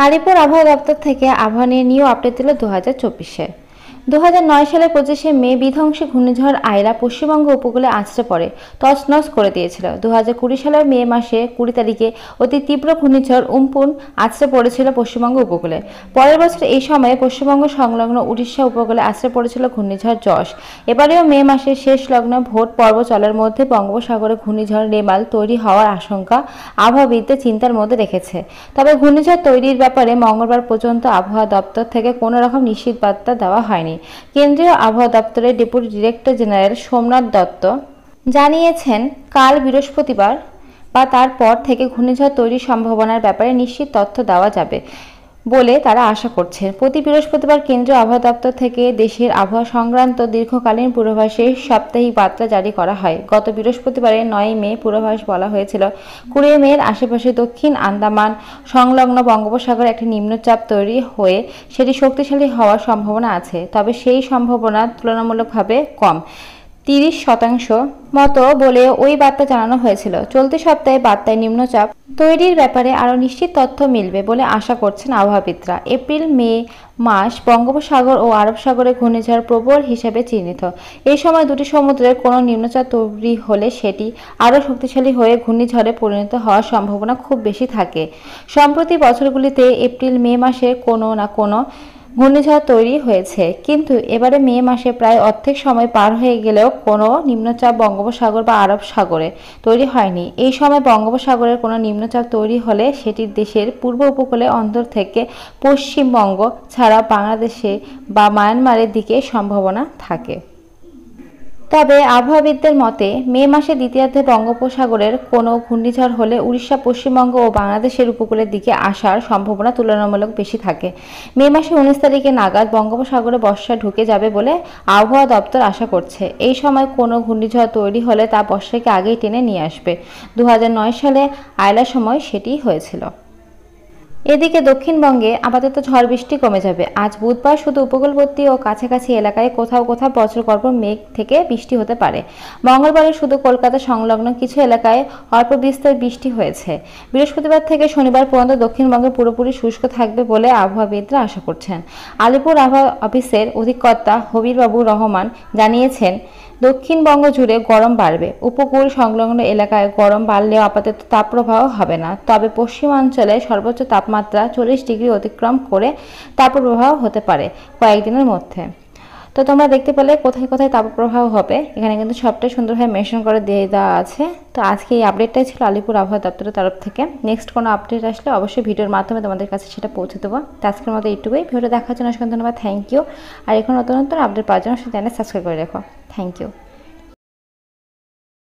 আলিপুর আবহাওয়া দপ্তর থেকে আবহাওয়া নিয়ে নিউ আপডেট দিল 2024-এ। 2009 সালের 25শে মে বিধ্বংসী ঘূর্ণিঝড় আয়লা পশ্চিমবঙ্গ উপকূলে আছড়ে পড়ে তছনছ করে দিয়েছিল। 2020 সালের মে মাসে 20 তারিখে অতি তীব্র ঘূর্ণিঝড় উমপুন আছড়ে পড়েছিল পশ্চিমবঙ্গ উপকূলে। পরের বছর এই সময়ে পশ্চিমবঙ্গ সংলগ্ন উড়িষ্যা উপকূলে আছড়ে পড়েছিল ঘূর্ণিঝড় যশ। এবারেও মে মাসের শেষ লগ্ন ভোট পর্ব চলার মধ্যে বঙ্গোপসাগরে ঘূর্ণিঝড় রেমাল তৈরি হওয়ার আশঙ্কা আবহাওয়াবিদদের চিন্তার মধ্যে রেখেছে। তবে ঘূর্ণিঝড় তৈরির ব্যাপারে মঙ্গলবার পর্যন্ত আবহাওয়া দপ্তর থেকে কোনো রকম নিশ্চিত বার্তা দেওয়া হয়নি। কেন্দ্রীয় আবহাওয়া দপ্তরের deputy director general Somnath Dutta জানিয়েছেন, কাল বৃহস্পতিবার বা তারপর থেকে ঘূর্ণিঝড় তৈরির সম্ভাবনার ব্যাপারে নিশ্চিত তথ্য দেওয়া যাবে বলে তারা আশা করছেন। প্রতি বৃহস্পতিবার কেন্দ্রীয় আবহাওয়া দপ্তর থেকে দেশের আবহাওয়া সংক্রান্ত দীর্ঘকালীন পূর্বাভাসের সাপ্তাহিক বার্তা জারি করা হয়। গত বৃহস্পতিবারে 9 মে পূর্বাভাস বলা হয়েছিল, 20 মের আশেপাশে দক্ষিণ আন্দামান সংলগ্ন বঙ্গোপসাগরে একটি নিম্নচাপ তৈরি হয়ে সেটি শক্তিশালী হওয়ার সম্ভাবনা আছে, তবে সেই সম্ভাবনা তুলনামূলকভাবে কম, 30% মতো বলে ওই বার্তা জানানো হয়েছিল। চলতি সপ্তাহে বার্তায় নিম্নচাপ তৈরির ব্যাপারে আরও নিশ্চিত তথ্য মিলবে বলে আশা করছেন আবহাওয়াবিদরা। এপ্রিল মে মাস বঙ্গোপসাগর ও আরব সাগরে ঘূর্ণিঝড় প্রবল হিসেবে চিহ্নিত। এই সময় দুটি সমুদ্রের কোনো নিম্নচাপ তৈরি হলে সেটি আরও শক্তিশালী হয়ে ঘূর্ণিঝড়ে পরিণত হওয়ার সম্ভাবনা খুব বেশি থাকে। সম্প্রতি বছরগুলিতে এপ্রিল মে মাসে কোনো না কোনো ঘূর্ণিঝড় তৈরি হয়েছে, কিন্তু এবারে মে মাসে প্রায় অর্ধেক সময় পার হয়ে গেলেও কোনো নিম্নচাপ বঙ্গোপসাগর বা আরব সাগরে তৈরি হয়নি। এই সময় বঙ্গোপসাগরের কোনো নিম্নচাপ তৈরি হলে সেটি দেশের পূর্ব উপকূলে অন্তর থেকে পশ্চিমবঙ্গ ছাড়া বাংলাদেশে বা মায়ানমারের দিকে সম্ভাবনা থাকে। তবে আবহাওয়াবিদদের মতে, মে মাসের দ্বিতীয়ার্ধে বঙ্গোপসাগরের কোনো ঘূর্ণিঝড় হলে উড়িষ্যা, পশ্চিমবঙ্গ ও বাংলাদেশের উপকূলের দিকে আসার সম্ভাবনা তুলনামূলক বেশি থাকে। মে মাসের 19 তারিখে নাগাদ বঙ্গোপসাগরে বর্ষা ঢুকে যাবে বলে আবহাওয়া দপ্তর আশা করছে। এই সময় কোনো ঘূর্ণিঝড় তৈরি হলে তা বর্ষাকে আগেই টেনে নিয়ে আসবে। 2009 সালে আয়লার সময় সেটি হয়েছিল। এদিকে দক্ষিণবঙ্গে আপাতত ঝড় বৃষ্টি কমে যাবে। আজ বুধবার শুধু উপকূলবর্তী ও কাছাকাছি এলাকায় কোথাও কোথাও বজ্রগর্ভ মেঘ থেকে বৃষ্টি হতে পারে। মঙ্গলবারে শুধু কলকাতা সংলগ্ন কিছু এলাকায় অল্প বিস্তর বৃষ্টি হয়েছে। বৃহস্পতিবার থেকে শনিবার পর্যন্ত দক্ষিণবঙ্গে পুরোপুরি শুষ্ক থাকবে বলে আবহাওয়াবিদরা আশা করছেন। আলিপুর আবহাওয়া অফিসের অধিকর্তা হবিরবাবু রহমান জানিয়েছেন, দক্ষিণবঙ্গ জুড়ে গরম বাড়বে। উপকূল সংলগ্ন এলাকায় গরম বাড়লেও আপাতত তাপপ্রবাহ হবে না, তবে পশ্চিমাঞ্চলে সর্বোচ্চ তাপমাত্রা 40 ডিগ্রি অতিক্রম করে তাপপ্রবাহ হতে পারে কয়েকদিনের মধ্যে। তো তোমরা দেখতে পেলে কোথায় কোথায় তাপপ্রবাহ হবে, এখানে কিন্তু সবটাই সুন্দরভাবে মেনশন করে দিয়ে দেওয়া আছে। তো আজকে এই আপডেটটাই ছিল আলিপুর আবহাওয়া দপ্তরের তরফ থেকে। নেক্সট কোনো আপডেট আসলে অবশ্যই ভিডিওর মাধ্যমে তোমাদের কাছে সেটা পৌঁছে দেবো। তো আজকের মতো এইটুকুই। ভিডিওটা দেখার জন্য অসংখ্য ধন্যবাদ, থ্যাংক ইউ। আর এখন নতুন নতুন আপডেট পাওয়ার জন্য চ্যানেল সাবস্ক্রাইব করে রেখো। Thank you.